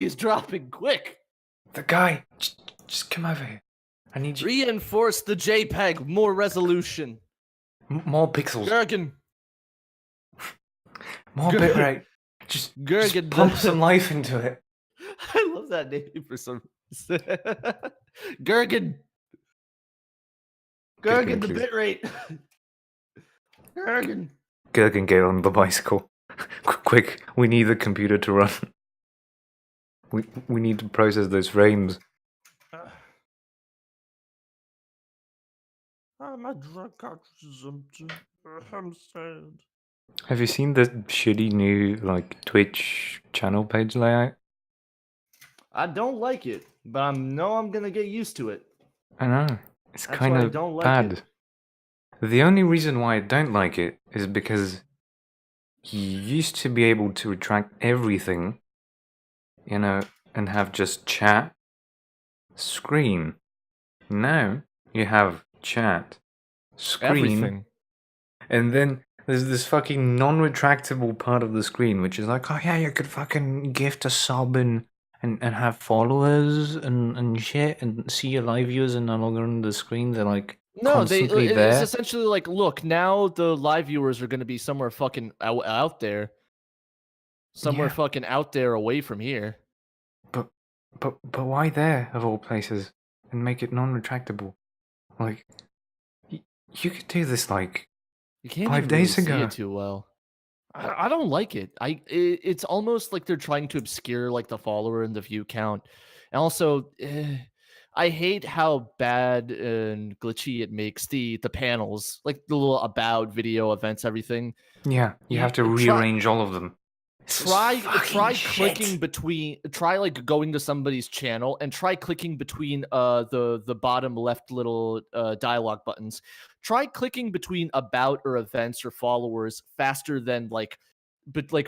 is dropping quick. The guy, just come over here. I need you. Reinforce the JPEG, more resolution. More pixels. Gurgen. More bitrate. Just pump some life into it. I love that name for some reason. Gurgen. Gurgen, the bitrate. Gurgen. Gurgen, get on the bicycle. Quick, we need the computer to run. We need to process those frames. My drug cartridge is empty. I'm sad. Have you seen the shitty new Twitch channel page layout? I don't like it, but I know I'm gonna get used to it. I know. It's kind of bad. The only reason why I don't like it is because you used to be able to retract everything, and have just chat, screen. Now you have chat, screen, everything. And then there's this fucking non-retractable part of the screen, which is like, oh yeah, you could fucking gift a sub and have followers and shit and see your live viewers and no longer on the screen. They're like constantly there. It's essentially like, look, now the live viewers are going to be somewhere fucking out there. Somewhere fucking out there away from here. But why there, of all places, and make it non-retractable? Like, you could do this you can't 5 days ago. See it too well. I don't like it. It's almost like they're trying to obscure the follower and the view count. And also, I hate how bad and glitchy it makes the panels, like the little about video events, everything. Yeah, you have to rearrange all of them. Try clicking between. Try going to somebody's channel and try clicking between the bottom left little dialogue buttons. Try clicking between about or events or followers faster than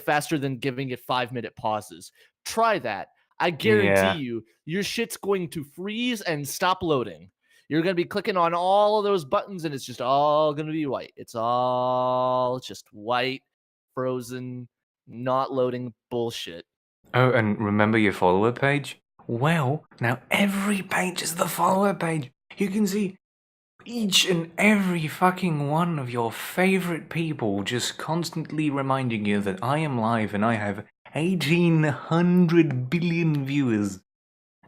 faster than giving it 5-minute pauses. Try that. I guarantee you, your shit's going to freeze and stop loading. You're gonna be clicking on all of those buttons, and it's just all gonna be white. It's just white, frozen. Not loading bullshit. Oh, and remember your follower page? Well, now every page is the follower page. You can see each and every fucking one of your favorite people just constantly reminding you that I am live and I have 1,800 billion viewers.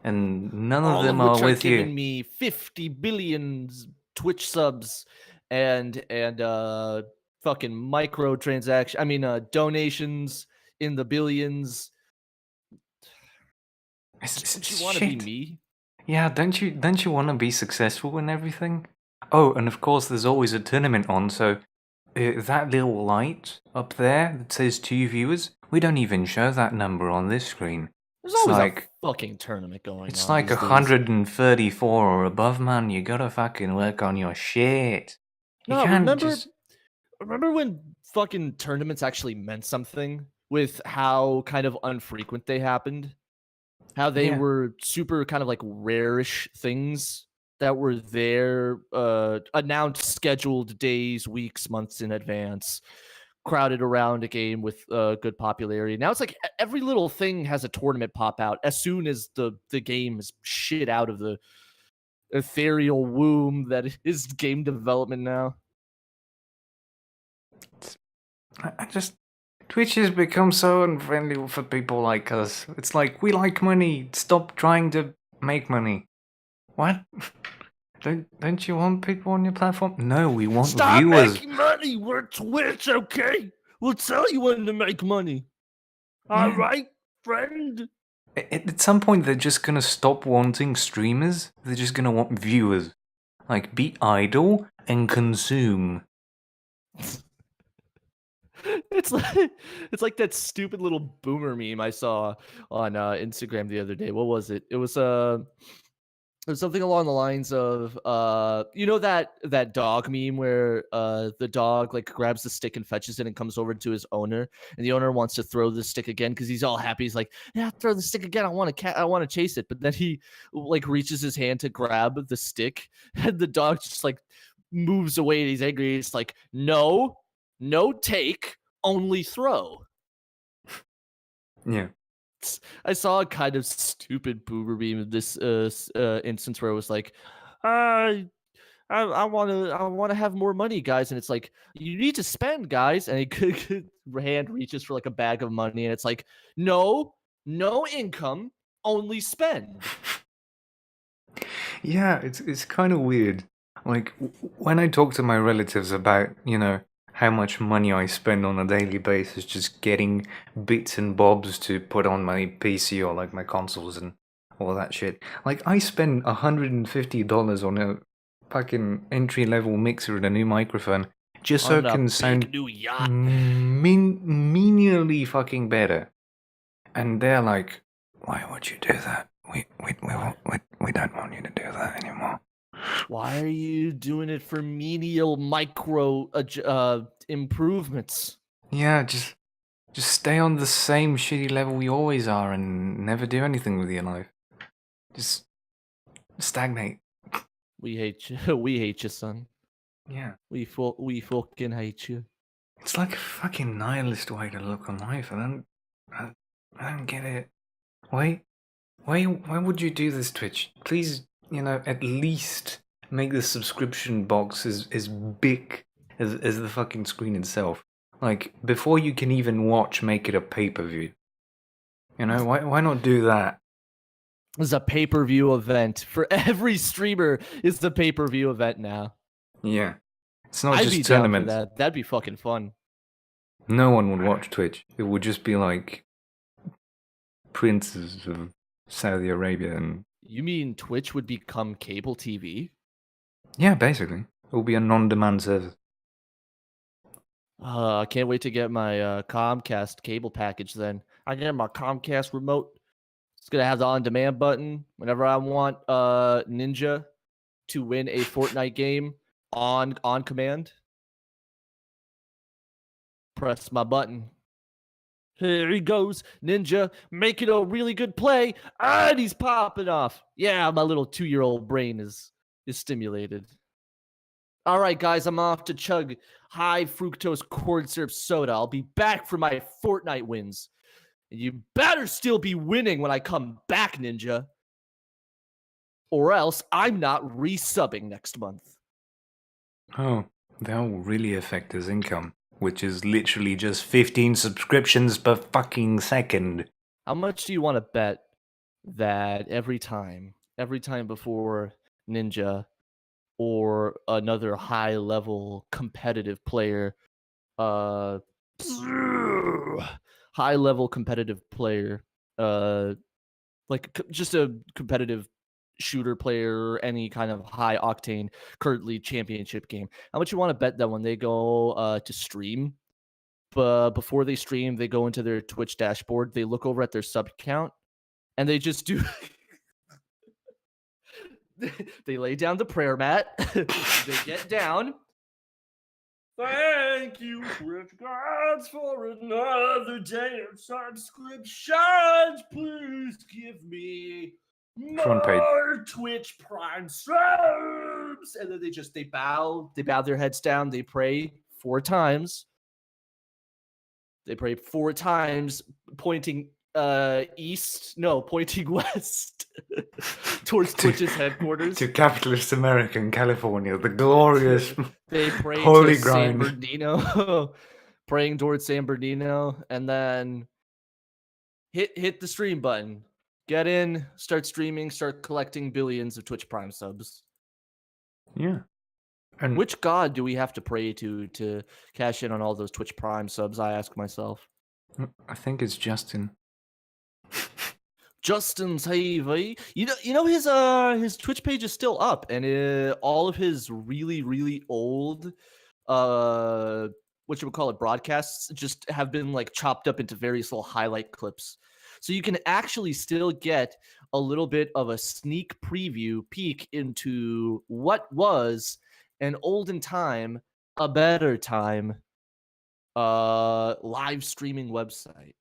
And none of them are with you. Giving me 50 billion Twitch subs and fucking microtransaction. I mean, donations in the billions. Don't you want to be me? Yeah, don't you want to be successful in everything? Oh, and of course, there's always a tournament on. So that little light up there that says 2 viewers, we don't even show that number on this screen. There's always a fucking tournament going on. It's like 134 or above, man. You gotta fucking work on your shit. No, remember when fucking tournaments actually meant something with how kind of unfrequent they happened? How they were super kind of rare-ish things that were there, announced scheduled days, weeks, months in advance, crowded around a game with good popularity. Now it's like every little thing has a tournament pop out as soon as the game is shit out of the ethereal womb that is game development now. Twitch has become so unfriendly for people like us. It's like, we like money. Stop trying to make money. What? Don't you want people on your platform? No, we want viewers. Stop making money. We're Twitch, okay? We'll tell you when to make money. All right, friend? At some point, they're just gonna stop wanting streamers. They're just gonna want viewers. Be idle and consume. It's like that stupid little boomer meme I saw on Instagram the other day. What was it? It was something along the lines of that dog meme where the dog grabs the stick and fetches it and comes over to his owner, and the owner wants to throw the stick again because he's all happy. He's like, yeah, throw the stick again. I want to chase it. But then he reaches his hand to grab the stick, and the dog just moves away. And he's angry. It's like, no take, only throw. Yeah. I saw a kind of stupid boomer meme in this instance where it was like, uh, I want to have more money, guys, and it's like you need to spend, guys, and hand reaches for like a bag of money, and it's like, no income, only spend. Yeah, it's kind of weird. Like when I talk to my relatives about, how much money I spend on a daily basis just getting bits and bobs to put on my PC or like my consoles and all that shit. Like I spend $150 on a fucking entry-level mixer and a new microphone just so it On a can big sound new yacht. menially fucking better. And they're like, "Why would you do that? We don't want you to do that anymore." Why are you doing it for menial micro improvements? Yeah, just stay on the same shitty level you always are and never do anything with your life. Just stagnate. We hate you. We hate you, son. Yeah. We fucking hate you. It's like a fucking nihilist way to look on life. I don't get it. Why would you do this, Twitch? Please, at least make the subscription box as big as the fucking screen itself. Like, before you can even watch, make it a pay-per-view. Why not do that? It's a pay-per-view event for every streamer. It's the pay-per-view event now. Yeah. It's not I'd just be down for tournaments. that. That'd be fucking fun. No one would watch Twitch. It would just be like princes of Saudi Arabia and... You mean Twitch would become cable TV? Yeah, basically. It will be a non-demand service. I can't wait to get my Comcast cable package then. I get my Comcast remote. It's gonna have the on-demand button whenever I want Ninja to win a Fortnite game on command. Press my button. Here he goes, Ninja, making a really good play, and he's popping off. Yeah, my little 2-year-old brain is stimulated. All right, guys, I'm off to chug high fructose corn syrup soda. I'll be back for my Fortnite wins. And you better still be winning when I come back, Ninja. Or else I'm not resubbing next month. Oh, that will really affect his income, which is literally just 15 subscriptions per fucking second. How much do you want to bet that every time before Ninja or another high level competitive player, uh, high level competitive player, like just a competitive shooter player, any kind of high octane, currently championship game. How much you want to bet that when they go to stream, but before they stream, they go into their Twitch dashboard, they look over at their sub count, and they just do. They lay down the prayer mat. They get down. Thank you, Twitch gods, for another day of subscriptions. Please give me Front page. more Twitch Prime subs. And then they bow their heads down. They pray 4 times. They pray 4 times, pointing pointing west towards Twitch's headquarters. To capitalist America and California, the glorious They pray holy to San grind. Bernardino, praying towards San Bernardino, and then hit the stream button. Get in, start streaming, start collecting billions of Twitch Prime subs. Yeah. And which god do we have to pray to cash in on all those Twitch Prime subs? I ask myself. I think it's Justin. Justin's Iii.Viii. You know his Twitch page is still up, and all of his really old whatchamacallit broadcasts just have been like chopped up into various little highlight clips. So you can actually still get a little bit of a sneak preview peek into what was an olden time, a better time live streaming website.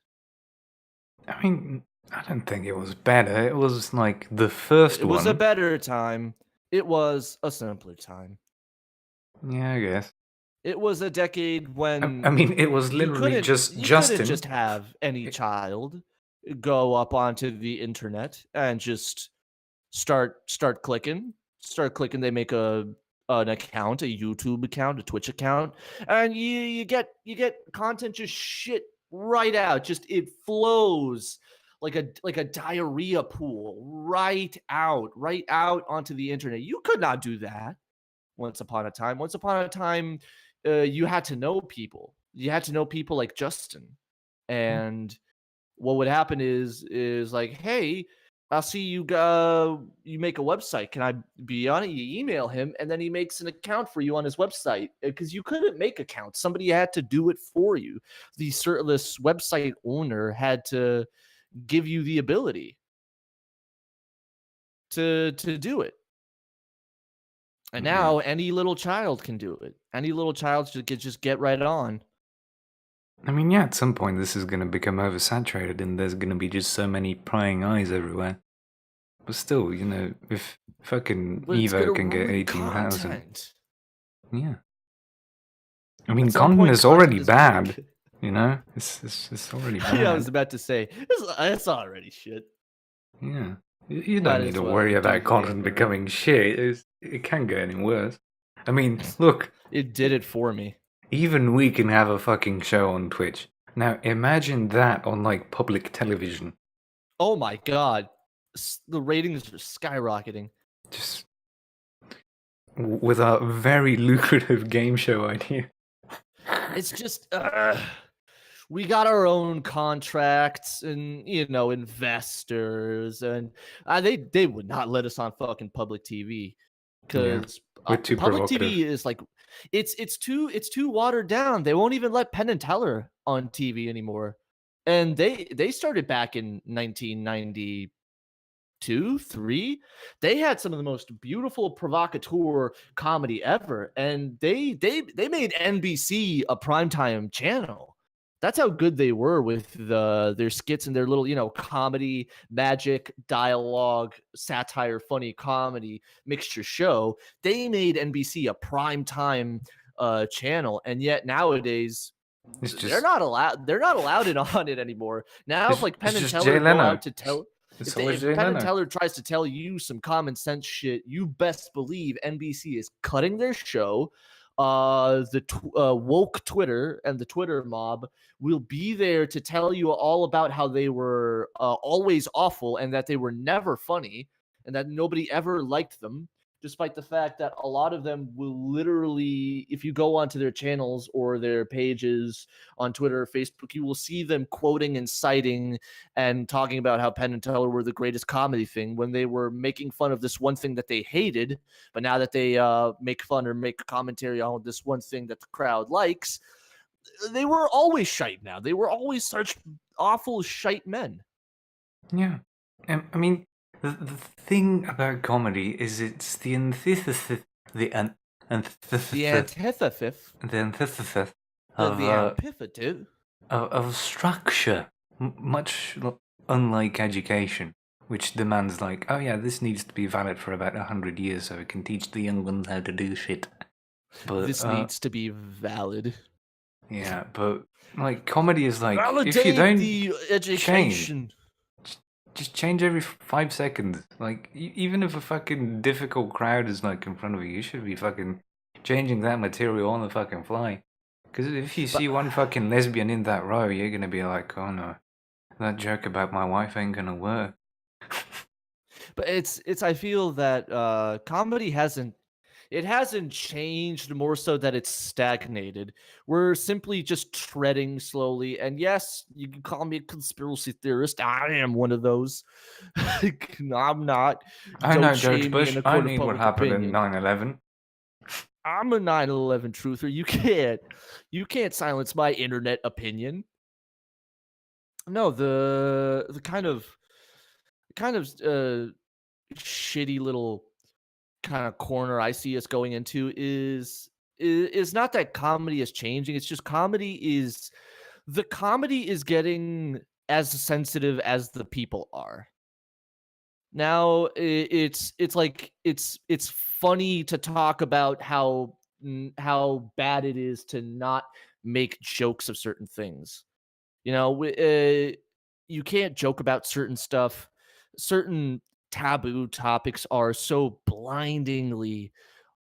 I mean, I don't think it was better. It was like the first one. It was a better time. It was a simpler time. Yeah, I guess. It was a decade when I mean, it was literally just you Justin. couldn't just have any child. go up onto the internet and just start clicking, They make a an account, a YouTube account, a Twitch account, and you get content just shit right out. Just it flows like a diarrhea pool right out onto the internet. You could not do that once upon a time. Once upon a time, you had to know people. You had to know people like Justin, and what would happen is like, hey, I'll see you go. You make a website. Can I be on it? You email him, and then he makes an account for you on his website because you couldn't make accounts. Somebody had to do it for you. This website owner had to give you the ability to do it. And Yeah. now any little child can do it. Any little child should just get right on. I mean, yeah, at some point this is going to become oversaturated and there's going to be just so many prying eyes everywhere. But still, you know, if fucking But it's Evo gonna can get ruin 18,000. content. Yeah. I mean, At some content point, is already content is gonna be bad, good. you know? It's already Yeah, I was bad. about to say it's already shit. Yeah. You Might don't need as to well worry do about the content ignorant. becoming shit. It can get any worse. I mean, look, It did it for me. even we can have a fucking show on Twitch. Now, imagine that on, like, public television. Oh my god, the ratings are skyrocketing. Just with a very lucrative game show idea. It's just we got our own contracts and investors, and they would not let us on fucking public TV Yeah, because we're too public provocative. TV is like it's too watered down. They won't even let Penn and Teller on TV anymore, and they started back in 1992, 3. They had some of the most beautiful provocateur comedy ever, and they made NBC a primetime channel. That's how good they were with their skits and their little, comedy, magic, dialogue, satire, funny comedy mixture show. They made NBC a primetime channel, and yet nowadays It's they're just, not allowed. They're not allowed it on it anymore. Now, if like it's Penn and just Jay Teller go Leno. out to tell, It's if always if Jay Penn and Leno. Teller tries to tell you some common sense shit, you best believe NBC is cutting their show. Woke Twitter and the Twitter mob will be there to tell you all about how they were always awful and that they were never funny and that nobody ever liked them, despite the fact that a lot of them will literally, if you go onto their channels or their pages on Twitter or Facebook, you will see them quoting and citing and talking about how Penn and Teller were the greatest comedy thing when they were making fun of this one thing that they hated. But now that they make fun or make commentary on this one thing that the crowd likes, they were always shite now. They were always such awful shite men. Yeah. I mean, the thing about comedy is it's the antithesis, the The antithesis, antithesis, the antithesis the amphithesis. of structure, much unlike education, which demands like, oh yeah, this needs to be valid for about 100 years so it can teach the young ones how to do shit. But This needs to be valid. yeah, but like comedy is like if you Validate don't the change, education. just change every 5 seconds. Like even if a fucking difficult crowd is like in front of you, you should be fucking changing that material on the fucking fly. Because if you see one fucking lesbian in that row, you're gonna be like, oh no, that joke about my wife ain't gonna work. But it's I feel that comedy hasn't changed, more so that it's stagnated. We're simply just treading slowly. And yes, you can call me a conspiracy theorist. I am one of those. No, I'm not. I know Don't George shame me in Bush. a I court of need what public happened in opinion. 9/11. I'm a 9/11 truther. You can't silence my internet opinion. No, the kind of shitty little kind of corner I see us going into is not that comedy is changing. It's just the comedy is getting as sensitive as the people are. Now it's like it's funny to talk about how bad it is to not make jokes of certain things. You know, you can't joke about certain stuff. Certain taboo topics are so blindingly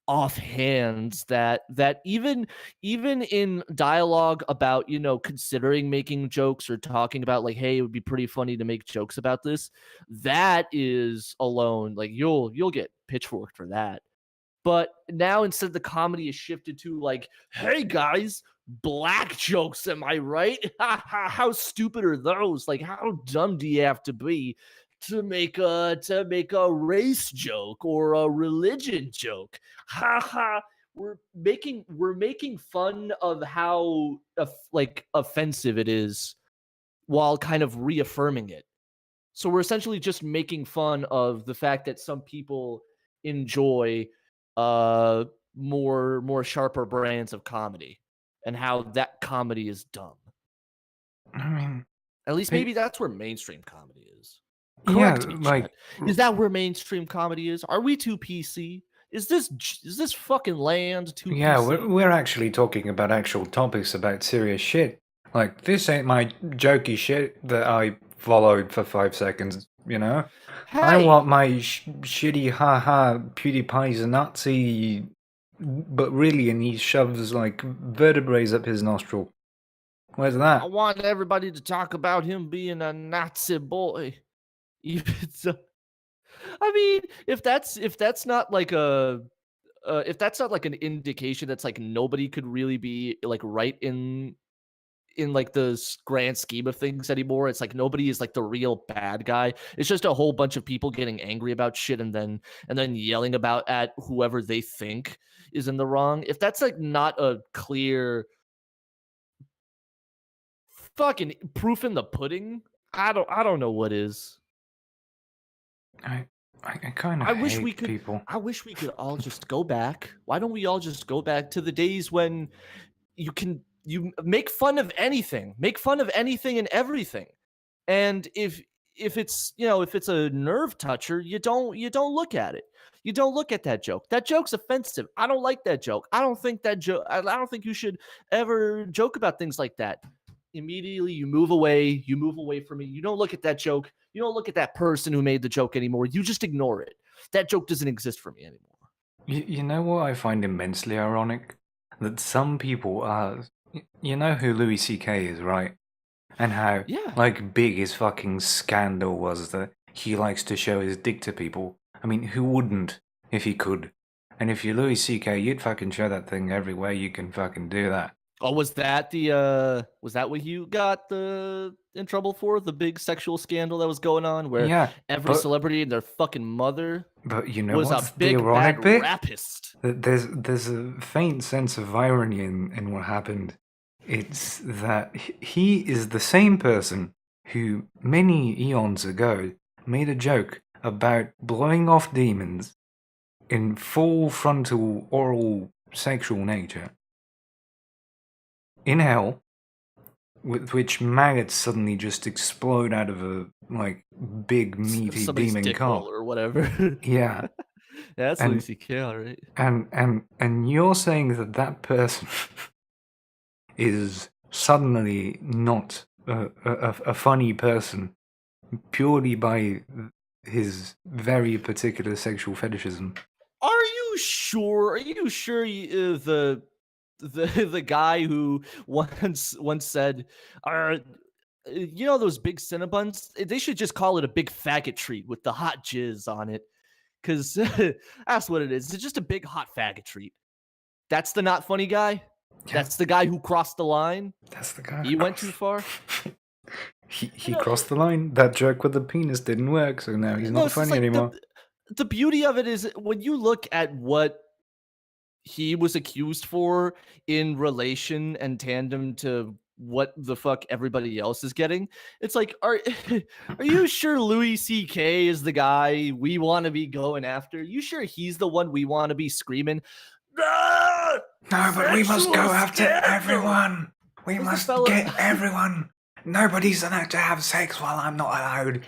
offhands that even in dialogue about, considering making jokes or talking about, like, hey, it would be pretty funny to make jokes about this, that is alone, like, you'll get pitchforked for that. But now instead the comedy is shifted to, like, hey guys, black jokes, am I right? How stupid are those? Like, how dumb do you have to be to make a race joke or a religion joke? Ha ha. We're making fun of how like offensive it is while kind of reaffirming it. So we're essentially just making fun of the fact that some people enjoy uh more sharper brands of comedy and how that comedy is dumb. I mean, At least pe- maybe that's where mainstream comedy is. yeah, Correct me, like, Chad. Is that where mainstream comedy is? Are we too PC? Is this fucking land too yeah, we're, PC? we're actually talking about actual topics about serious shit. Like, this ain't my jokey shit that I followed for 5 seconds, you know? I want Hey, my shitty haha PewDiePie's a Nazi, but really, and he shoves, like, vertebrae up his nostril. Where's I that? want everybody to talk about him being a Nazi boy. Even so, I mean, if that's not like if that's not like an indication that's like nobody could really be like right in like the grand scheme of things anymore. It's like nobody is like the real bad guy. It's just a whole bunch of people getting angry about shit and then yelling about at whoever they think is in the wrong. If that's like not a clear fucking proof in the pudding, I don't know what is. I, I kind of I wish we hate could people. I wish we could all just go back. Why don't we all just go back to the days when you make fun of anything. Make fun of anything and everything. And if it's a nerve toucher, you don't look at it. You don't look at that joke. That joke's offensive. I don't like that joke. I don't think that joke I don't think you should ever joke about things like that. Immediately you move away from it. You don't look at that joke. You don't look at that person who made the joke anymore. You just ignore it. That joke doesn't exist for me anymore. You know what I find immensely ironic? That some people are. You know who Louis C.K. is, right? And how, Yeah. like, big his fucking scandal was that he likes to show his dick to people. I mean, who wouldn't if he could? And if you're Louis C.K., you'd fucking show that thing everywhere you can fucking do that. Oh, was that what you got in trouble for? The big sexual scandal that was going on where Yeah, every but celebrity and their fucking mother you know was a what's the big bad ironic bit? rapist. That there's a faint sense of irony in what happened. It's that he is the same person who many eons ago made a joke about blowing off demons in full frontal oral sexual nature in hell, with which maggots suddenly just explode out of a like big meaty Somebody's demon dick hole cock. or whatever. Yeah, That's and Lucy K, all right. and you're saying that that person is suddenly not a funny person purely by his very particular sexual fetishism. Are you sure? Are you sure the guy who once said, those big Cinnabons? They should just call it a big faggot treat with the hot jizz on it, because that's what it is. It's just a big hot faggot treat. That's the not funny guy. Yeah, That's the guy who crossed the line. that's the guy. He went too far. He crossed the line. That joke with the penis didn't work, so now he's No, not it's just funny like anymore. the beauty of it is when you look at what he was accused for in relation and tandem to what the fuck everybody else is getting. It's like, are you sure Louis C.K. is the guy we want to be going after? You sure he's the one we want to be screaming? "Ah, No, but we must go sexual after scandal!" everyone. We What's the must fella? get everyone. Nobody's allowed to have sex while I'm not allowed.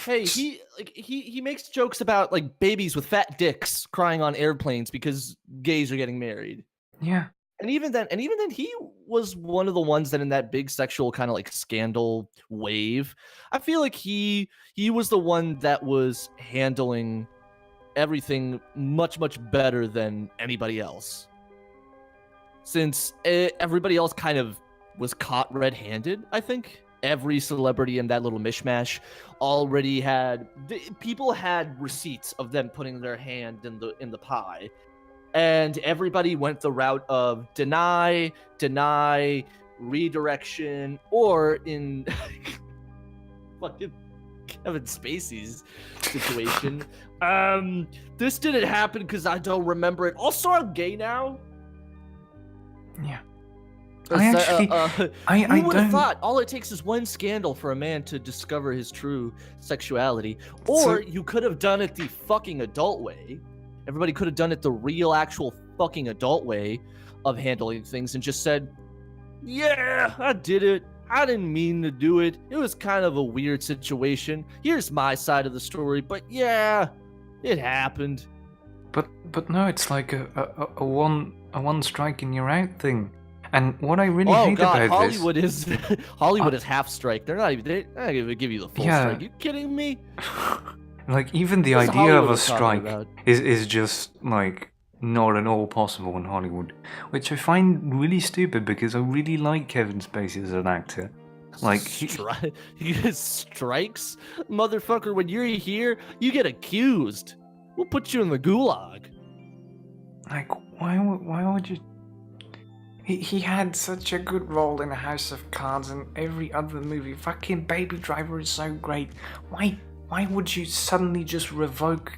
Hey, he makes jokes about like babies with fat dicks crying on airplanes because gays are getting married. Yeah. And even then, he was one of the ones that in that big sexual kind of like scandal wave. I feel like he was the one that was handling everything much better than anybody else. Since everybody else kind of was caught red-handed, I think every celebrity in that little mishmash already had people had receipts of them putting their hand in the pie, and everybody went the route of deny, redirection, or in fucking Kevin Spacey's situation, this didn't happen because I don't remember it. Also, I'm gay now. Yeah. Who would have thought all it takes is one scandal for a man to discover his true sexuality? Or you could have done it the fucking adult way. Everybody could have done it the real, actual fucking adult way of handling things and just said, yeah, I did it. I didn't mean to do it. It was kind of a weird situation. Here's my side of the story, but yeah, it happened. But no, it's like a one strike and you're out thing. And what I really hate about Hollywood is Hollywood is half strike. They're not even give you the full strike. You kidding me? Like even the idea of a strike is just like not at all possible in Hollywood, which I find really stupid because I really like Kevin Spacey as an actor. Like he strikes, motherfucker. When you're here, you get accused. We'll put you in the gulag. Like why would you? He had such a good role in House of Cards and every other movie. Fucking Baby Driver is so great. Why would you suddenly just revoke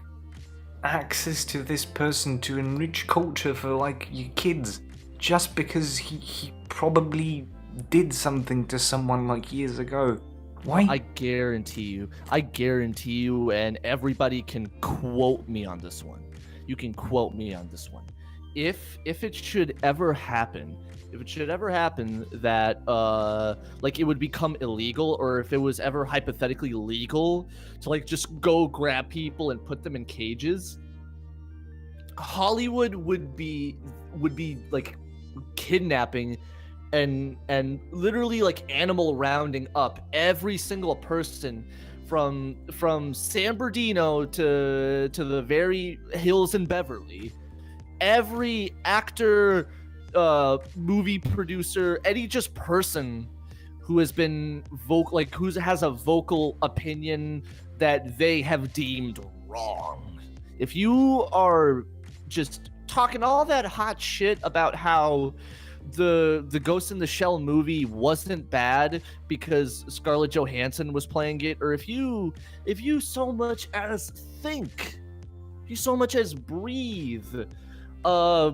access to this person to enrich culture for like your kids just because he probably did something to someone like years ago? Why? I guarantee you, and everybody can quote me on this one. You can quote me on this one. If it should ever happen that like it would become illegal, or if it was ever hypothetically legal to like just go grab people and put them in cages, Hollywood would be like kidnapping and literally like animal rounding up every single person from San Bernardino to the very hills in Beverly. Every actor, movie producer, any just person who has been who has a vocal opinion that they have deemed wrong. If you are just talking all that hot shit about how the Ghost in the Shell movie wasn't bad because Scarlett Johansson was playing it, or if you so much as think, if you so much as breathe a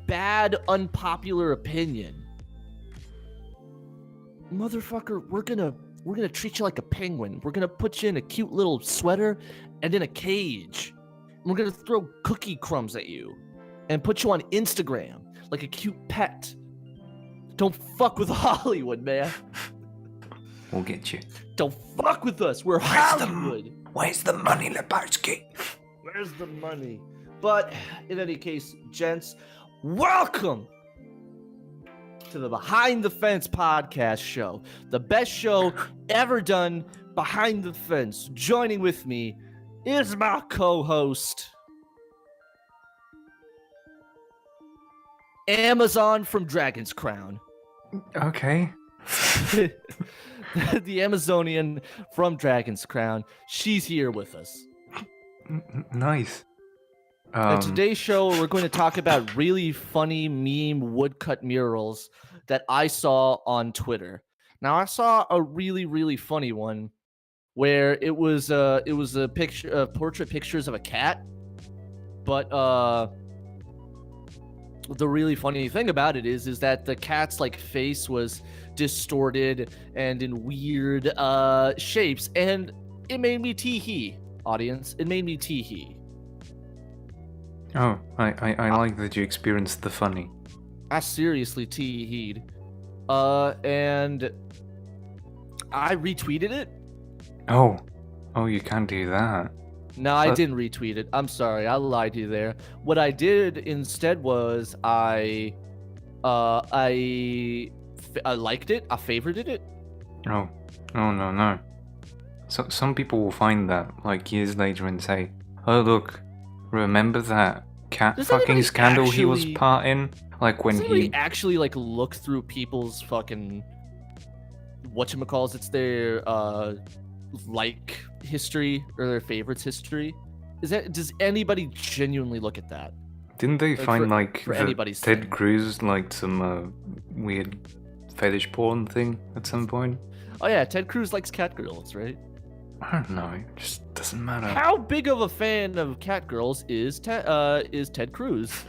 bad, unpopular opinion, motherfucker, we're gonna treat you like a penguin. We're gonna put you in a cute little sweater and in a cage. We're gonna throw cookie crumbs at you and put you on Instagram like a cute pet. Don't fuck with Hollywood, man. We'll get you. Don't fuck with us. We're Hollywood. Where's the money, Lebowski? Where's the money? But in any case, gents, welcome to the Behind the Fence podcast show. The best show ever done behind the fence. Joining with me is my co-host, Amazon from Dragon's Crown. Okay. The Amazonian from Dragon's Crown. She's here with us. Nice. In today's show, we're going to talk about really funny meme woodcut murals that I saw on Twitter. Now, I saw a really funny one where it was a picture, portrait pictures of a cat, but the really funny thing about it is that the cat's like face was distorted and in weird shapes, and it made me tee-hee, audience. It made me tee-hee. Oh, I like that you experienced the funny. I seriously tee-heed. And I retweeted it. Oh, you can't do that. No, I didn't retweet it. I'm sorry, I lied to you there. What I did instead was I liked it. I favorited it. Oh, no. So some people will find that like years later and say, "Oh look, remember that cat Does fucking anybody scandal he was actually- part in? Like when Does anybody he actually like look through people's fucking whatchamacalls? It's their like history or their favorites history. Does anybody genuinely look at that? didn't they Like, find for- like for that anybody's Ted thing. Cruz liked some weird fetish porn thing at some point? Oh yeah, Ted Cruz likes cat girls, right? I don't know. It just doesn't matter. How big of a fan of cat girls is Ted Cruz?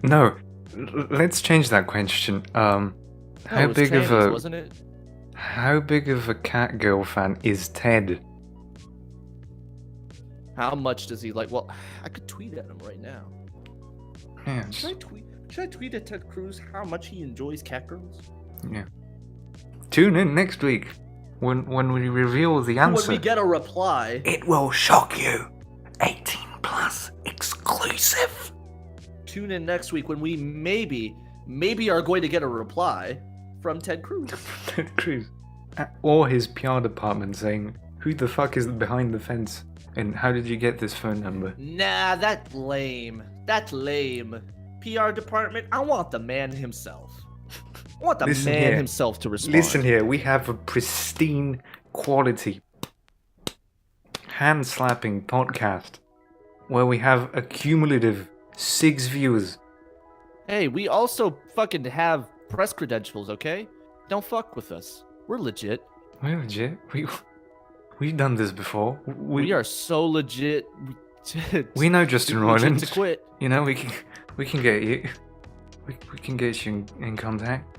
No, let's change that question. No, How it was big of trannies, a wasn't it? how big of a cat girl fan is Ted? How much does he like? Well, I could tweet at him right now. Yeah, Should I tweet at Ted Cruz how much he enjoys cat girls? yeah. Tune in next week when we reveal the answer. When we get a reply. It will shock you. 18 plus exclusive. Tune in next week when we maybe are going to get a reply from Ted Cruz. Ted Cruz. Or his PR department saying, "Who the fuck is behind the fence? And how did you get this phone number?" Nah, that's lame. That's lame. PR department, I want the man himself. I want the Listen man here. himself to respond. Listen here, we have a pristine quality hand-slapping podcast where we have a cumulative 6 viewers. Hey, we also fucking have press credentials, okay? Don't fuck with us. We're legit. We're legit. We've done this before. We are so legit. We know Justin Legit Roiland. to quit. You know, we can get you. We can get you in contact.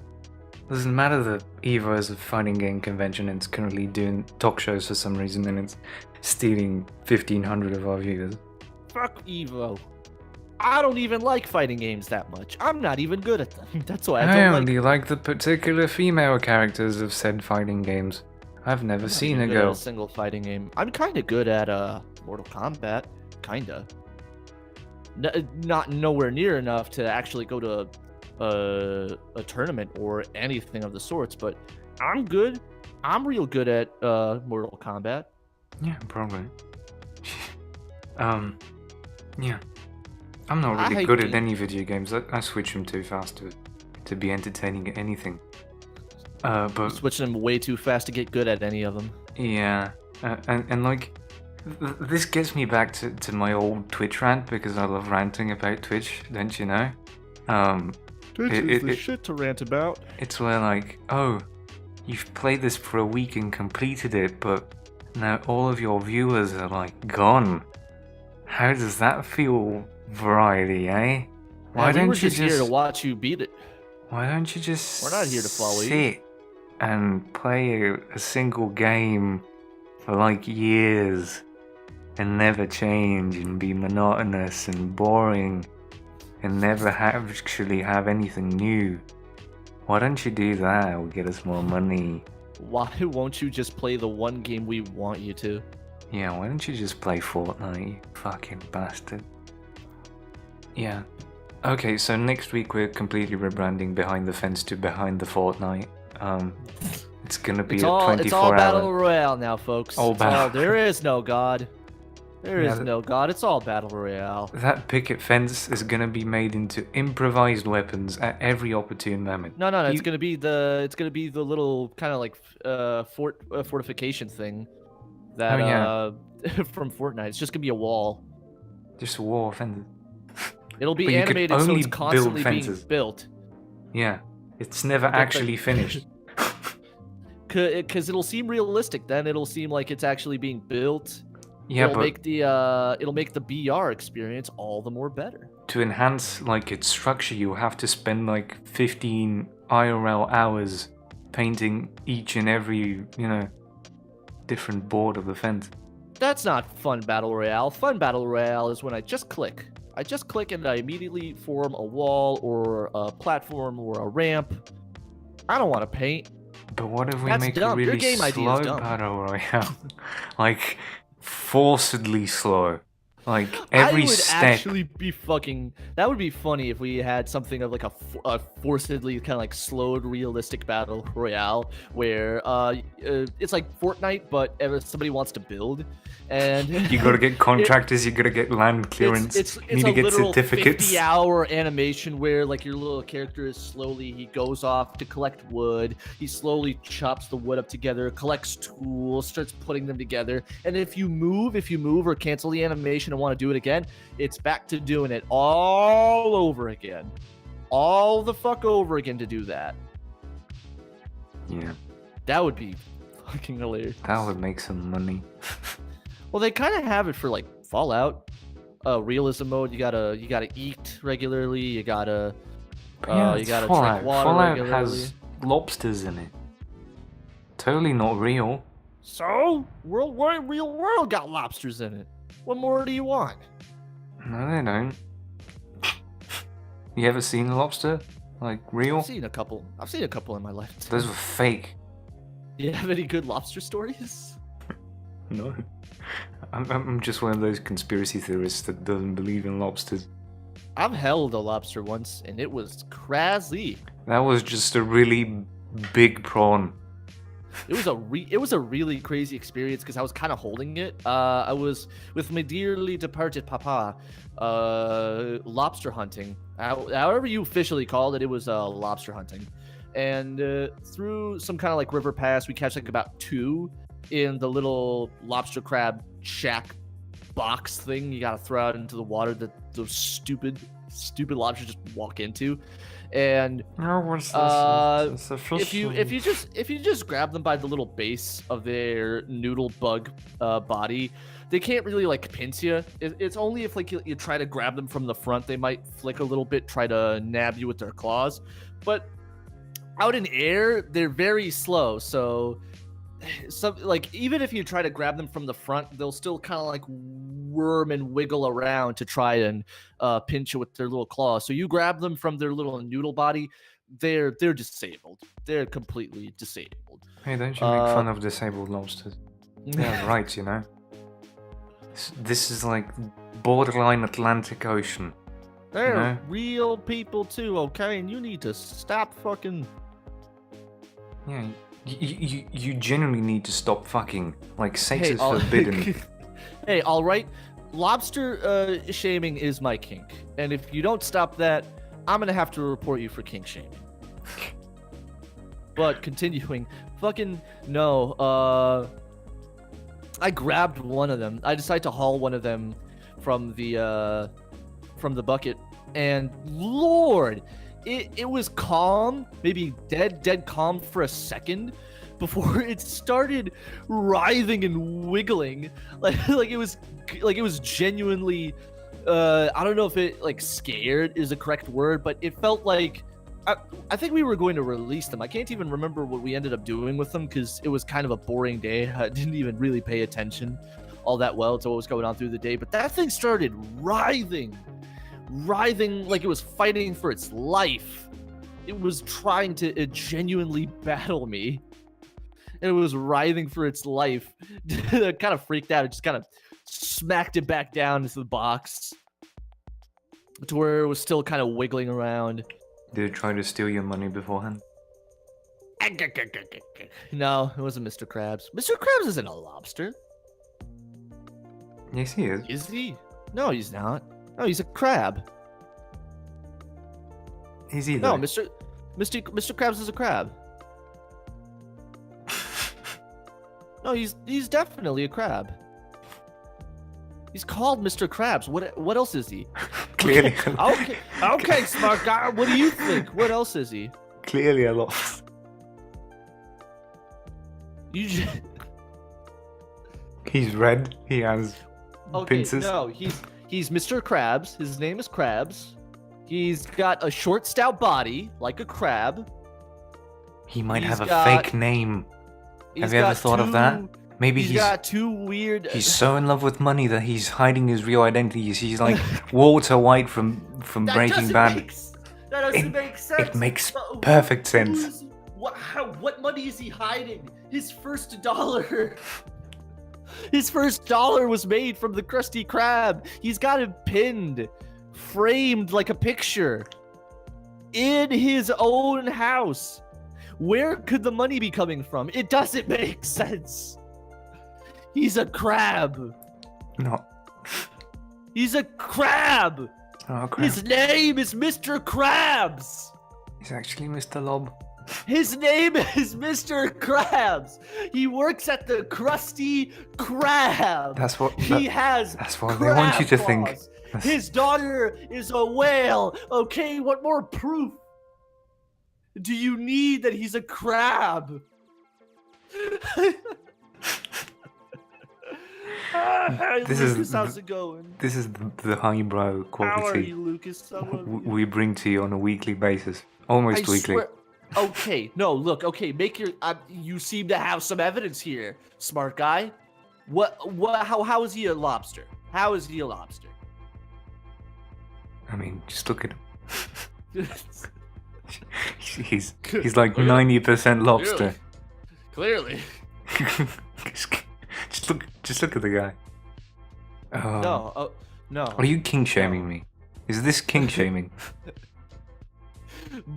Doesn't matter that Evo is a fighting game convention and it's currently doing talk shows for some reason and it's stealing 1,500 of our viewers. Fuck Evo. I don't even like fighting games that much. I'm not even good at them. That's why I I don't like. only like the particular female characters of said fighting games. I've never I'm not seen even a good at girl. a single fighting game. I'm kind of good at Mortal Kombat. Kinda. Not nowhere near enough to actually go to a tournament or anything of the sorts, but I'm good. I'm real good at Mortal Kombat. Yeah, probably. Yeah. I'm not I really hate good at game- any video games. I switch them too fast to be entertaining at anything. But Switching them way too fast to get good at any of them. yeah, and like, this gets me back to my old Twitch rant because I love ranting about Twitch, don't you know? Twitch is the shit to rant about. It's where like, oh, you've played this for a week and completed it, but now all of your viewers are like gone. How does that feel, Variety, eh? Why we don't were you just here to watch you beat it. Why don't you just We're not here to follow you. sit and play a single game for like years and never change and be monotonous and boring and never actually have anything new? Why don't you do that? It will get us more money. Why won't you just play the one game we want you to? Yeah, why don't you just play Fortnite, you fucking bastard? Yeah. Okay, so next week we're completely rebranding Behind the Fence to Behind the Fortnite. It's gonna be It's a all 24 battle hour. royale now, folks. All battle- There is no god. There Yeah, is no god. It's all battle royale. That picket fence is gonna be made into improvised weapons at every opportune moment. No, it's You- gonna be the little kind of like fortification thing that from Fortnite. It's just gonna be a wall. Just a wall of fences. It'll be But you could animated so only it's build constantly being fences. built. Yeah, it's never But actually finished. Because it'll seem realistic. Then it'll seem like it's actually being built. Yeah, it'll but make the BR experience all the more better. to enhance like its structure, you have to spend like 15 IRL hours painting each and every, different board of the fence. That's not fun battle royale. Fun battle royale is when I just click. I just click and I immediately form a wall or a platform or a ramp. I don't want to paint. But what if we That's make dumb. a Your really game idea is slow dumb. battle royale? Like, forcedly slow. Like every I would step. actually be fucking. That would be funny if we had something of like a forcedly kind of like slowed realistic battle royale where it's like Fortnite, but if somebody wants to build, and You gotta get contractors, you gotta get land clearance, It's you need to a get literal certificates. 50-hour animation where like your little character is slowly, he goes off to collect wood, he slowly chops the wood up together, collects tools, starts putting them together, and if you move or cancel the animation and want to do it again, it's back to doing it all over again. All the fuck over again to do that. Yeah. That would be fucking hilarious. That would make some money. Well, they kind of have it for like Fallout, realism mode. You gotta eat regularly. You gotta Yeah, you gotta Fallout. drink water Fallout regularly. has lobsters in it. Totally not real. So, real world got lobsters in it. What more do you want? No, they don't. You ever seen a lobster? Like real? I've seen a couple in my life. Those were fake. Do you have any good lobster stories? No. I'm just one of those conspiracy theorists that doesn't believe in lobsters. I've held a lobster once, and it was crazy. That was just a really big prawn. It was a really crazy experience because I was kind of holding it. I was with my dearly departed papa, lobster hunting. However you officially called it, it was lobster hunting. And through some kind of like river pass, we catch like about 2 in the little lobster crab shack box thing you gotta throw out into the water that those stupid lobsters just walk into. And what's this? It's a fish if you just grab them by the little base of their noodle bug body, they can't really like pinch you. It's only if like you try to grab them from the front, they might flick a little bit, try to nab you with their claws. But out in air, they're very slow. So like even if you try to grab them from the front, they'll still kind of like worm and wiggle around to try and pinch you with their little claws. So you grab them from their little noodle body, they're disabled. They're completely disabled. Hey, don't you make fun of disabled lobsters? They have rights, you know. This is like borderline Atlantic Ocean. They're real people too, okay? And you need to stop fucking. Yeah. You genuinely need to stop fucking. Like, sex is forbidden. Hey, all right. Lobster shaming is my kink, and if you don't stop that, I'm gonna have to report you for kink shaming. But continuing, fucking no. I grabbed one of them. I decided to haul one of them from the bucket, and Lord. It was calm, maybe dead calm for a second before it started writhing and wiggling. Like it was genuinely I don't know if it like scared is the correct word, but it felt like I think we were going to release them. I can't even remember what we ended up doing with them because it was kind of a boring day. I didn't even really pay attention all that well to what was going on through the day, but that thing started writhing like it was fighting for its life. It was trying to genuinely battle me. And it was writhing for its life. I kind of freaked out. It just kind of smacked it back down into the box to where it was still kind of wiggling around. Did it try to steal your money beforehand? No, it wasn't Mr. Krabs. Mr. Krabs isn't a lobster. Yes, he is. Is he? No, he's not. No, he's a crab. Is he? No, Mr. Krabs is a crab. No, he's definitely a crab. He's called Mr. Krabs. What else is he? Clearly. Okay, smart guy. What do you think? What else is he? Clearly a lot. He's red. He has pincers. No, he's Mr. Krabs. His name is Krabs. He's got a short, stout body, like a crab. He might have a fake name. Have you ever thought of that? Maybe he's got 2 weird. He's so in love with money that he's hiding his real identity. He's like Walter White from Breaking Bad. That doesn't make sense. It makes perfect sense. What money is he hiding? His first dollar. His first dollar was made from the Krusty Krab. He's got him pinned, framed like a picture, in his own house. Where could the money be coming from? It doesn't make sense. He's a crab. No. He's a crab. Oh, crap. His name is Mr. Krabs. He's actually Mr. Lob. His name is Mr. Krabs. He works at the Krusty Krab. That's what That's what they want you to think. His daughter is a whale. Okay, what more proof do you need that he's a crab? Hi, Lucas, how's it going? This is the highbrow quality. How are you, Lucas? We bring to you on a weekly basis, almost weekly. Swear. Okay, no, look, okay, make your. You seem to have some evidence here, smart guy. How is he a lobster? How is he a lobster? I mean, just look at him. He's like 90% lobster. Clearly. just look at the guy. No. Are you king shaming me? Is this king shaming?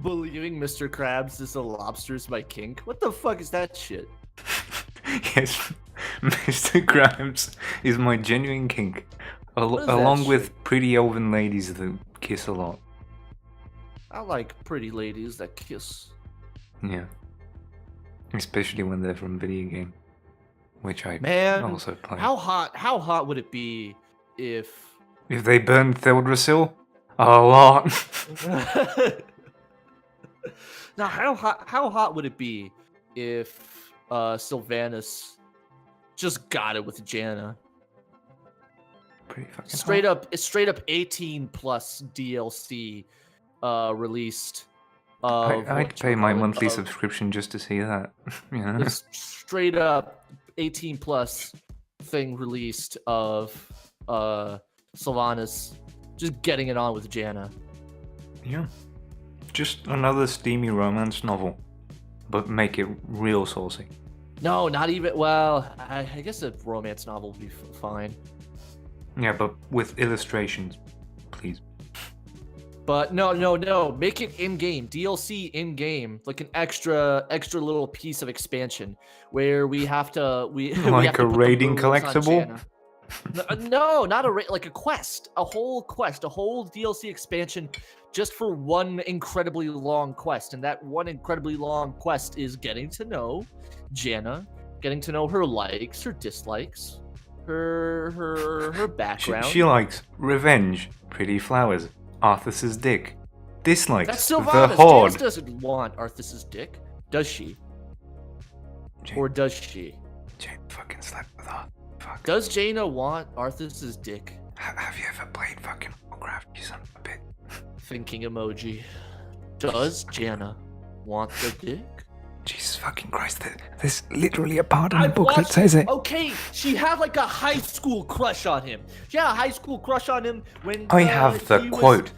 Believing Mr. Krabs is a lobster is my kink? What the fuck is that shit? Yes, Mr. Krabs is my genuine kink. Along with pretty elven ladies that kiss a lot. I like pretty ladies that kiss. Yeah. Especially when they're from video game. Which I also play. How hot would it be if they burned Theldrassil? A lot. Now how hot would it be if Sylvanas just got it with Janna? Pretty fucking straight up 18 plus DLC released. I'd pay my monthly subscription just to see that. Yeah. Straight up 18 plus thing released of Sylvanas just getting it on with Janna. Yeah. Just another steamy romance novel, but make it real saucy. No, not even. Well, I guess a romance novel would be fine. Yeah, but with illustrations, please. But no. Make it in-game. DLC in-game. Like an extra little piece of expansion where we have to... Like a raiding collectible? No, not like a quest. A whole quest. A whole DLC expansion just for one incredibly long quest. And that one incredibly long quest is getting to know Janna, getting to know her likes, her dislikes, her background. She likes revenge, pretty flowers, Arthas's dick. Dislikes That's the Sylvanas. Horde. Jaina doesn't want Arthas's dick, does she? Or does she? Jaina fucking slept with her. Fuck. Does Jaina want Arthas's dick? Have you ever played fucking Warcraft, you son of a bitch? Thinking emoji. Does Janna want the dick? Jesus fucking Christ, there's literally a part in the book that says it. Okay, she had like a high school crush on him. She had a high school crush on him when I have the quote.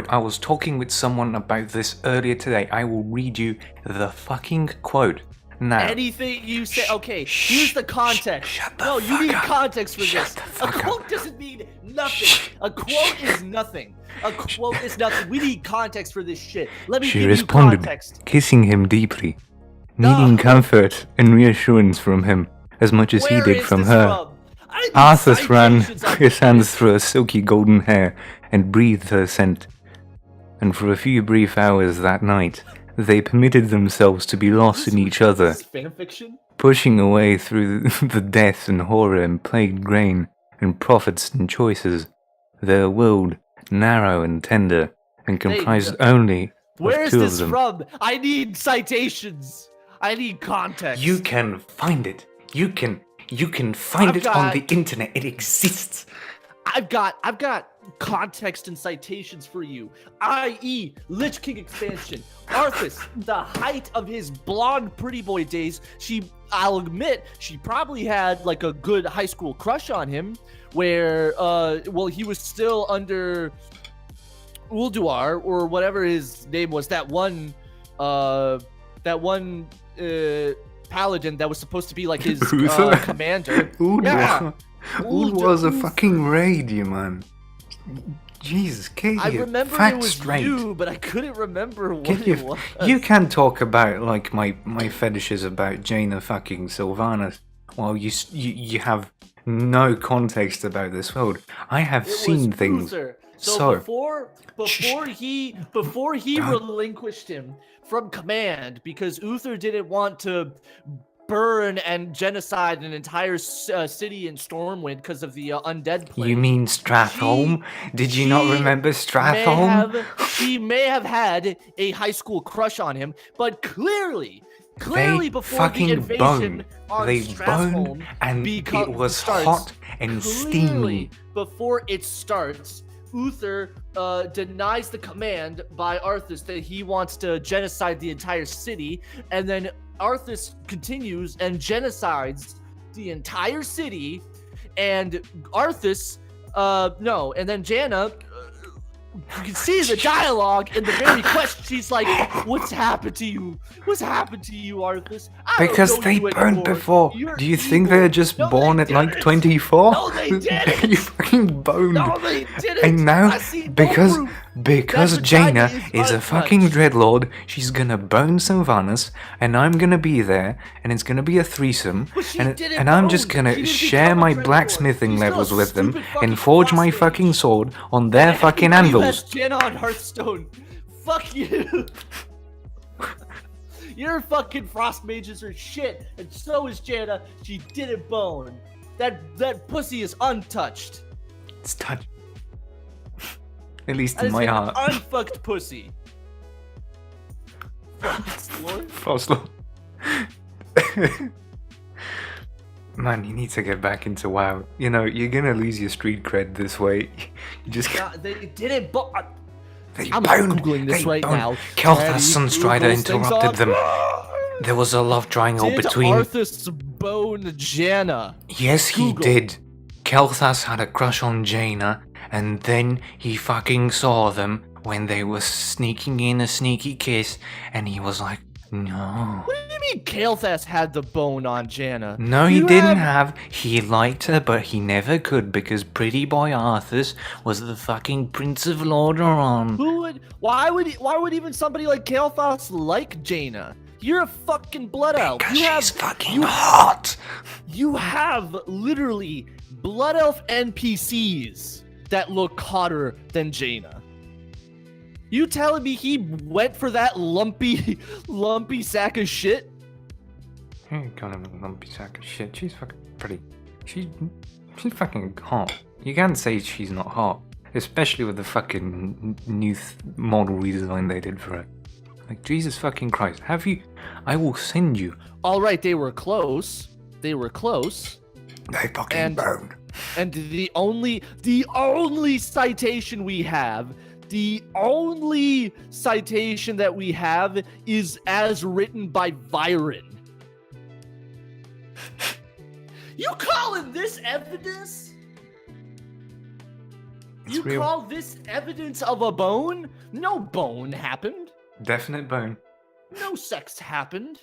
I was talking with someone about this earlier today. I will read you the fucking quote. Now. Anything you say, okay, here's the context. Shut the fuck you need up. context for Shut this. the A fuck quote up. doesn't mean nothing. A quote is nothing. A quote is nothing. We need context for this shit. Let me She give responded, you context. kissing him deeply, needing comfort and reassurance from him as much as he Where did is from this her. from? I need Arthas ran citations on his hands through her silky golden hair and breathed her scent. And for a few brief hours that night, they permitted themselves to be lost in each other, Is this fan fiction? pushing away through the death and horror and plagued grain and profits and choices. Their world, narrow and tender, and comprised only Where of is two this of them. from? I need citations. I need context. You can find it. You can find it on the internet. It exists. I've got context and citations for you. I.e. Lich King expansion. Arthas, the height of his blonde pretty boy days, I'll admit, she probably had like a good high school crush on him where he was still under Ulduar or whatever his name was, that one paladin that was supposed to be like his Uther? commander. Ood Yeah. was a fucking raid, you man. Jesus, get I your remember it facts was straight. you, but I couldn't remember what Get it your, was. you can't talk about like my fetishes about Jaina fucking Sylvanas while you have no context about this world. I have It seen was things. Uther. So before he relinquished him from command because Uther didn't want to burn and genocide an entire city in Stormwind because of the undead plague. You mean Strathholm? Did you not remember Strathholm? She may have had a high school crush on him, but clearly They before fucking the invasion boned. on They Strathholm boned, and it was hot and steamy. Before it starts, Uther denies the command by Arthas that he wants to genocide the entire city, and then Arthas continues and genocides the entire city, and Arthas, and then Jaina, you can see the dialogue in the very question. She's like, "What's happened to you? What's happened to you, Arthas?" Because they burned before. Do you think they're just born at like 24? No, they didn't. You fucking boned. No, they didn't. And now, I see no because proof. Jaina That is a untouched. fucking dreadlord, she's gonna bone Sylvanas, and I'm gonna be there, and it's gonna be a threesome, But she and didn't I'm just bone. She gonna didn't share become a my dreadlord. blacksmithing She's still a levels with them, stupid fucking and forge my frost fucking mage. sword on their fucking Everybody who anvils. has Jaina on Hearthstone. Fuck you. Your fucking frost mages are shit, and so is Jaina. She didn't bone. That pussy is untouched. It's touch. At least That in is my an heart. unfucked pussy. Frost Lord. Frostlord. Man, you need to get back into WoW. You know, you're gonna lose your street cred this way. You just They didn't bone. I'm boned. googling this They right boned. now. Kel'Thas Sunstrider Googles things interrupted on- them. There was a love triangle Did between. Arthas bone Jaina? Yes, he Google. did. Kel'Thas had a crush on Jaina, and then he fucking saw them when they were sneaking in a sneaky kiss, and he was like, no. What do you mean Kael'thas had the bone on Jaina? No, he You didn't have. He liked her, but he never could because pretty boy Arthas was the fucking Prince of Lordaeron. Why would even somebody like Kael'thas like Jaina? You're a fucking blood elf. Because she's fucking hot. You have literally blood elf NPCs that look hotter than Jaina. You telling me he went for that lumpy sack of shit? You ain't got him a lumpy sack of shit. She's fucking pretty. She's fucking hot. You can't say she's not hot. Especially with the fucking new model redesign they did for her. Like, Jesus fucking Christ. Have you... I will send you. Alright, they were close. They fucking boned. And the only citation we have, the only citation that we have is as written by Byron. You calling this evidence? It's You real. call this evidence of a bone? No bone happened. Definite bone. No sex happened.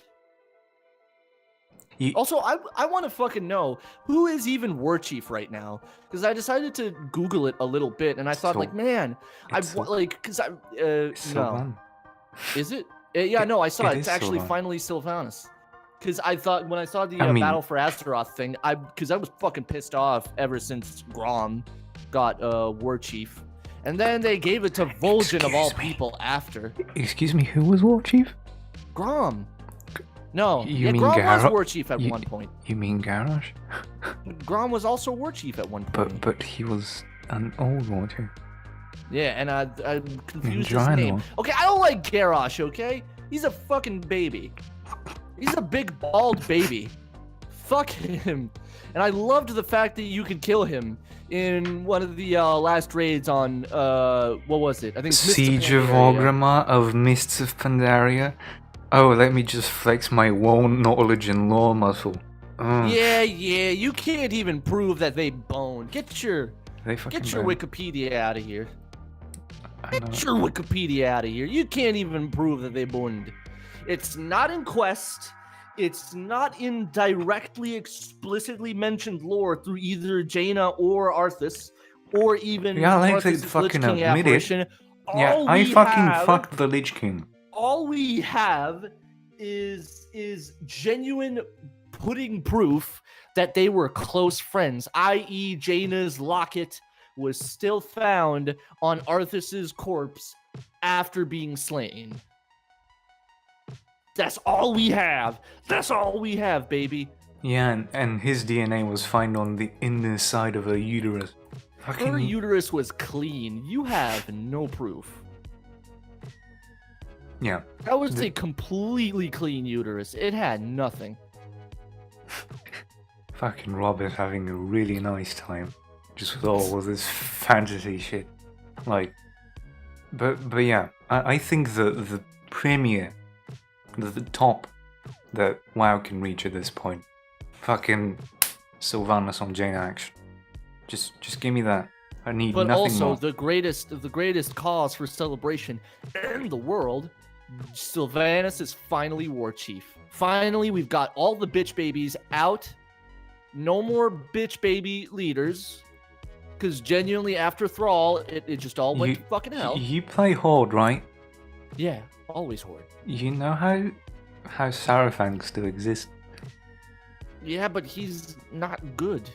You- Also, I want to fucking know who is even War Chief right now, because I decided to Google it a little bit, and I thought, like, man, because I no, Sylvan. is it? Yeah, no, I saw It it. is It's actually Sylvan. finally Sylvanas. Because I thought when I saw the I mean- Battle for Azeroth thing, because I was fucking pissed off ever since Grom got War Chief, and then they gave it to Vol'jin of all Excuse me. people after Excuse me, who was War Chief? Grom. No, You mean Grom was Garrosh? War Chief at You- one point. You mean Garrosh? Grom was also War Chief at one point. But he was an old War Chief. Yeah, and I'm confused his Draenor. name. Okay, I don't like Garrosh, okay? He's a fucking baby. He's a big, bald baby. Fuck him. And I loved the fact that you could kill him in one of the last raids on, what was it? I think it's Mists Siege of Pandaria. Orgrimmar of Mists of Pandaria. Oh, let me just flex my WoW knowledge and lore muscle. Yeah, you can't even prove that they boned. Get your They fucking Get your boned. Wikipedia out of here. I know. Get your Wikipedia out of here. You can't even prove that they boned. It's not in Quest. It's not in directly, explicitly mentioned lore through either Jaina or Arthas, or even Yeah, like they Arthas' Lich fucking King admit it. apparition. Yeah, I fucking fucked the Lich King. All we have is genuine pudding proof that they were close friends, i.e. Jaina's locket was still found on Arthas's corpse after being slain. That's all we have. That's all we have, baby. Yeah, and his DNA was found on the inner side of her uterus. Fucking... Her uterus was clean. You have no proof. Yeah. That was a completely clean uterus. It had nothing. Fucking Rob is having a really nice time. Just with all of this fantasy shit. Like... But yeah, I think the premier, the top that WoW can reach at this point. Fucking Sylvanas on Jaina action. Just give me that. I need but nothing also more. the greatest cause for celebration in the world. Sylvanas is finally war chief. Finally, we've got all the bitch babies out. No more bitch baby leaders. Because genuinely, after Thrall, it just all went to fucking hell. You play Horde, right? Yeah, always Horde. You know how Sarafang still exists? Yeah, but he's not good.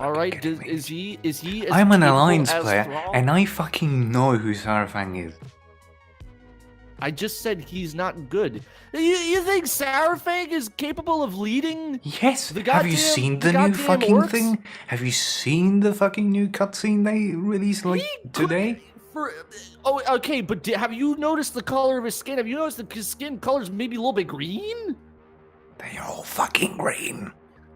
All right, is he? As I'm an capable Alliance as player, Thrall? and I fucking know who Sarafang is. I just said he's not good. You think Sarafang is capable of leading? Yes. The Have you goddamn- seen the the new goddamn fucking orcs? thing? Have you seen the fucking new cutscene they released like today? Okay, but have you noticed the color of his skin? Have you noticed that his skin color's maybe a little bit green? They are all fucking green.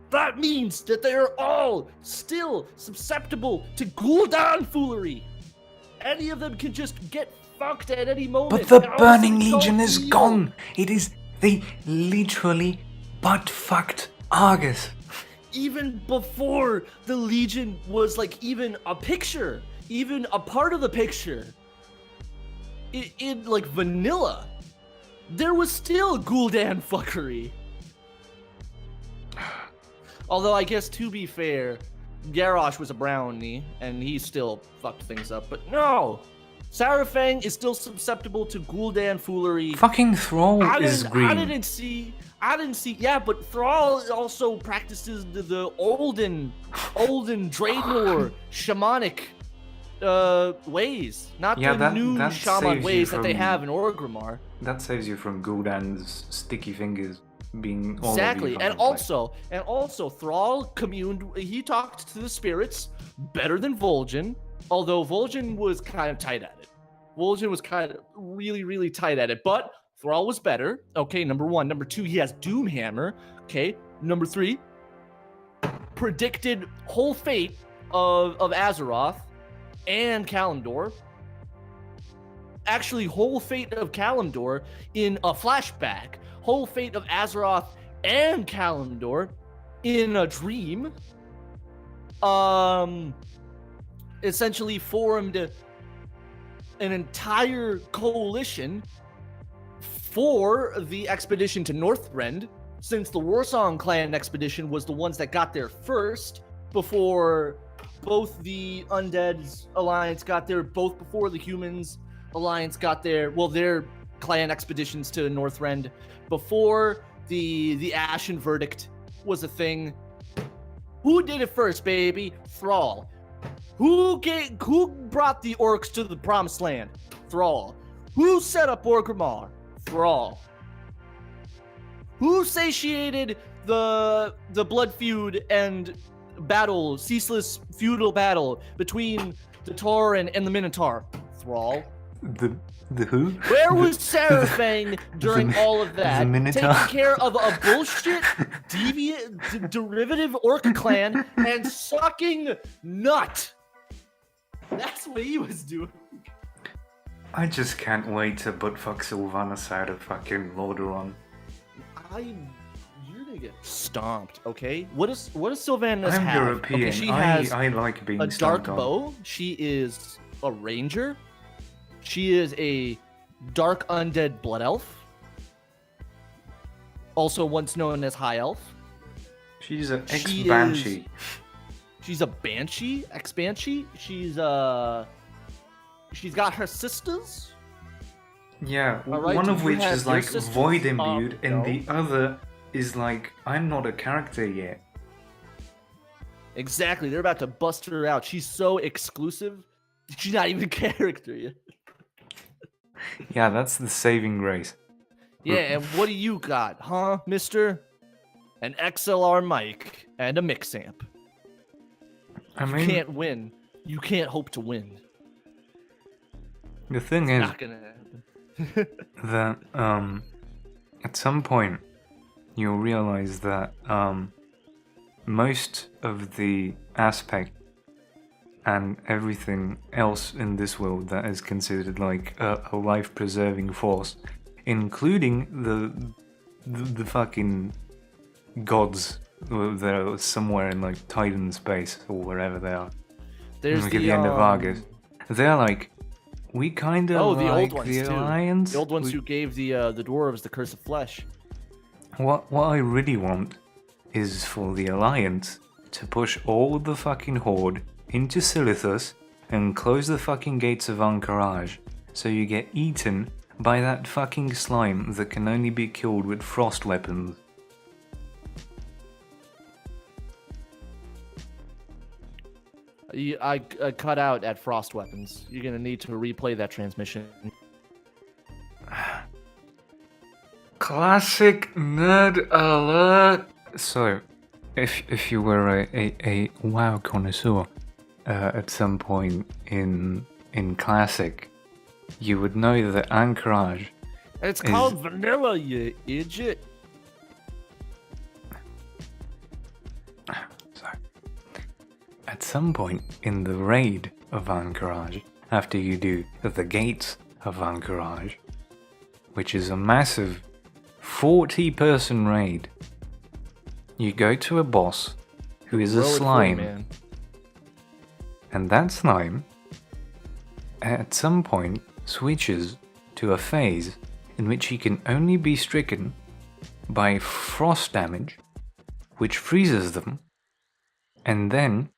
That means that they are all still susceptible to Gul'dan foolery. Any of them can just get fucked at any moment. But the And honestly, Burning don't Legion is feel- gone. They literally butt-fucked Argus. Even before the Legion was like even a picture, even a part of the picture, in like vanilla, there was still Gul'dan fuckery. Although I guess to be fair, Garrosh was a brownie and he still fucked things up. But no, Sarafang is still susceptible to Gul'dan foolery. Fucking Thrall is green. I didn't see. Yeah, but Thrall also practices the olden Draenor shamanic ways, not the new shaman ways that they have in Orgrimmar. That saves you from Gul'dan's sticky fingers being all Exactly, over and also Thrall communed. He talked to the spirits better than Vol'jin, although Vol'jin was kind of tight at it. Vol'jin was kind of really tight at it, but Thrall was better. Okay, number one. Number two, he has Doomhammer. Okay, number three, predicted whole fate of Azeroth and Kalimdor. Actually, whole fate of Kalimdor in a flashback. Whole fate of Azeroth and Kalimdor in a dream. Essentially formed an entire coalition for the expedition to Northrend, since the Warsong clan expedition was the ones that got there first, before both the Undead's alliance got there, both before the Humans alliance got there. Well, their clan expeditions to Northrend, before the Ashen Verdict was a thing. Who did it first, baby? Thrall. Who brought the orcs to the Promised Land? Thrall. Who set up Orgrimmar? Thrall. Who satiated the blood feud and battle, ceaseless feudal battle between the Tauren and the Minotaur? Thrall. The who? Where was Sarafang during all of that? Minotaur. Taking care of a bullshit, deviant, derivative orc clan and sucking nut. That's what he was doing. I just can't wait to buttfuck Sylvanas out of fucking Lordaeron. You're gonna get stomped, okay? What does Sylvanas I'm have? European. Okay, she has I like being a dark stomped on. bow. She is a ranger. She is a dark undead blood elf. also once known as High Elf. She's an She ex-banshee. She's a banshee, ex-banshee. She's got her sisters. Yeah, Alright, one do of you which have is your like sisters? void imbued, and No. the other is like, I'm not a character yet. Exactly. They're about to bust her out. She's so exclusive. She's not even a character yet. Yeah, that's the saving grace. Yeah, and what do you got, huh, mister? An XLR mic and a mix amp. I You mean, can't win. You can't hope to win. the thing is Not gonna happen. that at some point you'll realize that most of the aspect and everything else in this world that is considered like a life-preserving force, including the fucking gods that are somewhere in like Titan space or wherever they are. There's Like at the end of Argus, they're like, we kind of the like old ones the too. Alliance. The old ones We- who gave the dwarves the curse of flesh. What I really want is for the Alliance to push all the fucking Horde into Silithus and close the fucking gates of Anchorage, so you get eaten by that fucking slime that can only be killed with frost weapons. I cut out at frost weapons. You're gonna need to replay that transmission. Classic nerd alert! So, if you were a WoW connoisseur at some point in Classic, you would know that Anchorage It's is- called vanilla, you idiot. Sorry. At some point in the raid of Anchorage, after you do the gates of Anchorage, which is a massive 40-person raid, you go to a boss who is a Roll it for me, slime, man. and that slime at some point switches to a phase in which he can only be stricken by frost damage, which freezes them, and then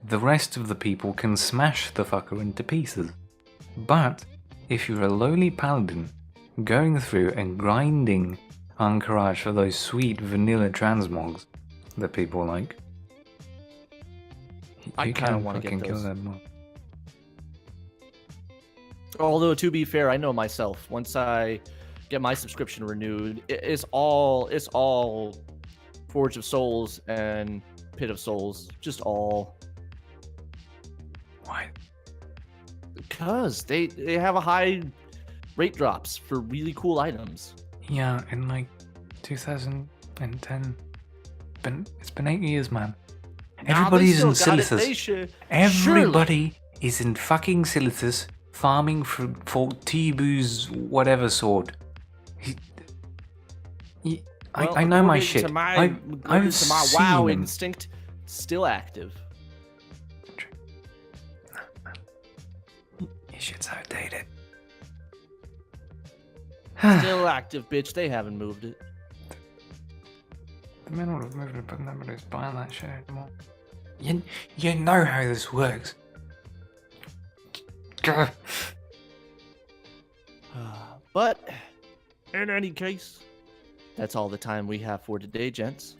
the rest of the people can smash the fucker into pieces. But if you're a lowly paladin going through and grinding Anchorage for those sweet vanilla transmogs that people like, I you kinda can wanna get fucking kill those. them all. Although to be fair, I know myself. Once I get my subscription renewed, it's all Forge of Souls and Pit of Souls, just all Why? because they have a high rate drops for really cool items. Yeah, in like 2010. It's been 8 years, man. Nah, they Everybody's in still got it. They Silithus. should. Everybody is in fucking Silithus farming for Tibu's whatever sword. Well, I know my according shit. To my, I've according to my seen WoW them. instinct, still active. Your shit's outdated. Still active, bitch. They haven't moved it. The men would have moved it, but nobody's buying that shit anymore. You know how this works. Gah. But in any case, that's all the time we have for today, gents.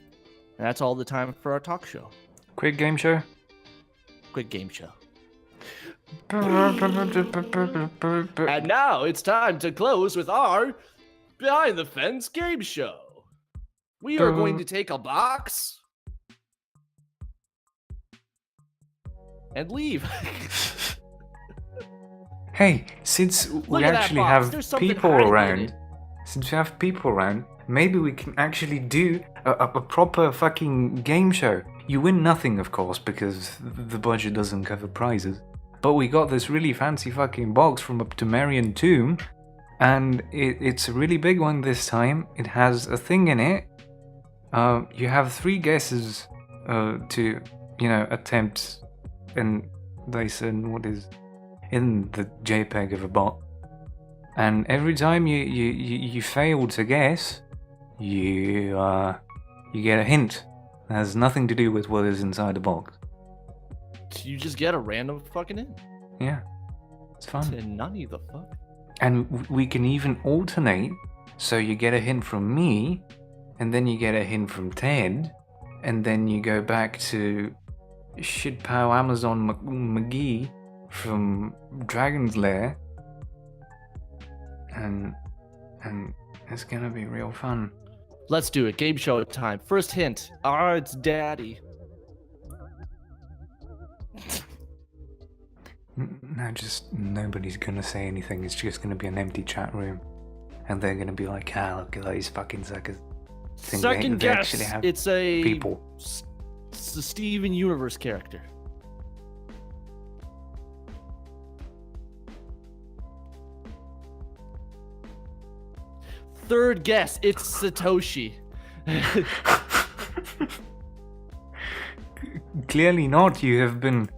And that's all the time for our talk show. Quick game show. Quick game show. And And now it's time to close with our Behind the Fence game show. We are going to take a box and leave. hey, since we Look at that actually box. have There's something people hiding in around, it. since we have people around, maybe we can actually do a proper fucking game show. You win nothing, of course, because the budget doesn't cover prizes. But we got this really fancy fucking box from a Ptomerian tomb, and it's a really big one this time. It has a thing in it. You have 3 guesses to, attempt, and they said what is in the JPEG of a bot. And every time you fail to guess, you get a hint. It has nothing to do with what is inside the box. You just get a random fucking hint. Yeah, it's fun. Nani the fuck? And we can even alternate. So you get a hint from me, and then you get a hint from Ted, and then you go back to Shitpow Amazon McGee from Dragon's Lair, and it's gonna be real fun. Let's do it. Game show time. First hint. It's Daddy. No, just nobody's gonna say anything. It's just gonna be an empty chat room, and they're gonna be like, look at those fucking suckers. Second guess. It's a people. It's a Steven Universe character. Third guess. It's Satoshi. Clearly not. You have been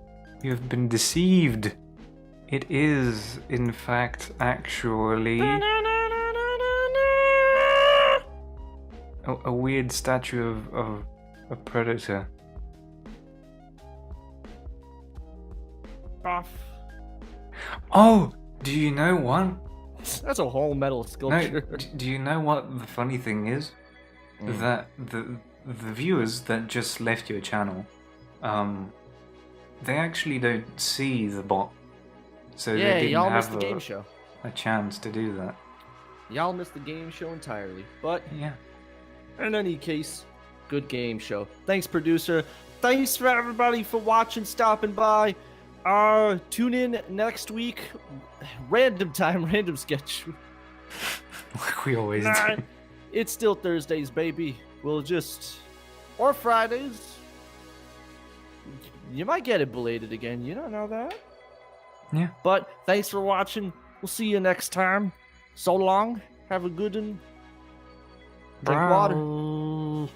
deceived. It is, in fact, actually a weird statue of a predator. Off. Oh, do you know what? That's a whole metal sculpture. No, do you know what the funny thing is? That the viewers that just left your channel, they actually don't see the bot, so Yeah, they didn't y'all missed have the game show. a chance to do that. Y'all missed the game show entirely. But Yeah. in any case, good game show. Thanks, producer. Thanks for everybody for watching, stopping by. Tune in next week. Random time, random sketch. Like we always do. It's still Thursdays, baby. Or Fridays. You might get it belated again. You don't know that. Yeah. But thanks for watching. We'll see you next time. So long. Have a good one. Drink water.